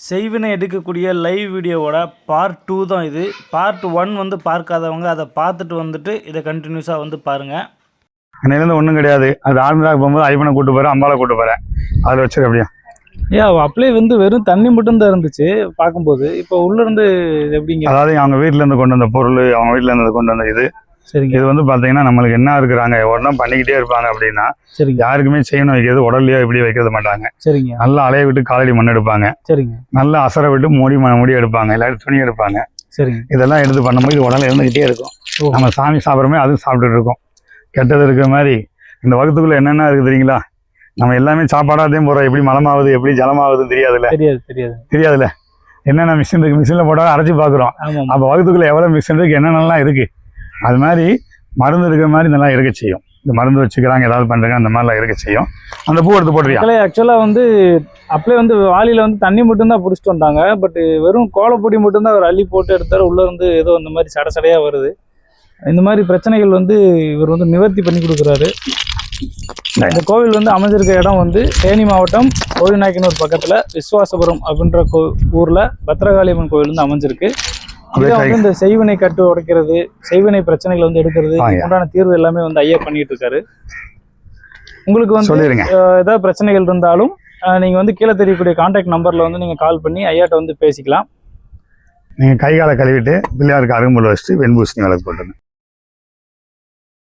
செய்வினை எடுக்கக்கூடிய லைவ் வீடியோவோட பார்ட் 2 தான் இது. பார்ட் 1 வந்து பார்க்காதவங்க அதை பார்த்துட்டு வந்துட்டு இதை கண்டினியூஸாக வந்து பாருங்கள். அன்னையிலேருந்து ஒன்றும் கிடையாது. அது ஆழ்ந்தாக்கு போகும்போது ஐப்பனை கூட்டு போகிறேன், அம்பாவை கூட்டு போகிறேன். அதில் வச்சிருக்க அப்படியா அப்படியே வந்து வெறும் தண்ணி மட்டும்தான் இருந்துச்சு பார்க்கும்போது. இப்போ உள்ளேருந்து எப்படிங்க? அதாவது அவங்க வீட்டிலேருந்து கொண்டு வந்த பொருள், அவங்க வீட்டிலேருந்து கொண்டு வந்த இது சரிங்க. இது வந்து பார்த்தீங்கன்னா நம்மளுக்கு என்ன இருக்கிறாங்க ஒன்றா பண்ணிக்கிட்டே இருப்பாங்க அப்படின்னா சரிங்க. யாருக்குமே செய்யணும் வைக்கிறது உடல்லையோ இப்படி வைக்கிறது மாட்டாங்க. சரிங்க. நல்லா அலைய விட்டு காலடி மண் எடுப்பாங்க. சரிங்க. நல்லா அசரை விட்டு முடி எடுப்பாங்க, எல்லாரும் துணி எடுப்பாங்க. சரிங்க. இதெல்லாம் எடுத்து பண்ணும்போது இது உடல்ல இருந்துக்கிட்டே இருக்கும். நம்ம சாமி சாப்பிட்றமே அதுவும் சாப்பிட்டுட்டு இருக்கோம். கெட்டது இருக்கிற மாதிரி இந்த வகுத்துக்குள்ள என்னென்ன இருக்குது தெரியுங்களா? நம்ம எல்லாமே சாப்பாடாத்தையும் போகிறோம். எப்படி மலமாவது எப்படி ஜலமாவதுன்னு தெரியாதுல்ல? தெரியாதுல்ல. என்னென்ன மிஷின் இருக்குது, மிஷினில் போட்டால் அரைச்சி பார்க்குறோம். அப்போ வகுத்துக்குள்ளே எவ்வளோ மிஷின் இருக்குது, என்னென்னலாம் இருக்குது. அது மாதிரி மருந்து இருக்கிற மாதிரி நல்லா இருக்க செய்யும். இந்த மருந்து வச்சுக்கிறாங்க, ஏதாவது பண்ணுறாங்க, அந்த மாதிரிலாம் இருக்க செய்யும். அந்த பூ எடுத்து போட்டுருக்கா. ஆக்சுவலாக வந்து அப்படியே வந்து வாளியில் வந்து தண்ணி மட்டும்தான் பிடிச்சிட்டு வந்தாங்க. பட் வெறும் கோலப்பொடி மட்டும்தான் அவர் அள்ளி போட்டு எடுத்தார். உள்ளே இருந்து ஏதோ இந்த மாதிரி சடையாக வருது. இந்த மாதிரி பிரச்சனைகள் வந்து இவர் வந்து நிவர்த்தி பண்ணி கொடுக்குறாரு. இந்த கோவில் வந்து அமைஞ்சிருக்க இடம் வந்து தேனி மாவட்டம் கோவில்நாயக்கனூர் பக்கத்தில் விஸ்வாசபுரம் அப்படின்ற ஊரில் பத்ரகாளியம்மன் கோவில் வந்து அமைஞ்சிருக்கு. இதை வந்து இந்த செய்வினை கட்டு உடைக்கிறது, செய்வினை பிரச்சனைகள் வந்து எடுக்கிறது, உண்டான தீர்வு எல்லாமே வந்து ஐயா பண்ணிட்டு இருக்காரு. உங்களுக்கு வந்து ஏதாவது பிரச்சனைகள் இருந்தாலும் நீங்கள் வந்து கீழே தெரியக்கூடிய கான்டாக்ட் நம்பரில் வந்து நீங்கள் கால் பண்ணி ஐயாட்ட வந்து பேசிக்கலாம். நீங்கள் கை காலை கழுவிட்டு பிள்ளையாருக்கு அருகம்புல் வச்சுட்டு வெண்பூசணி விளக்கு போட்டுருங்க.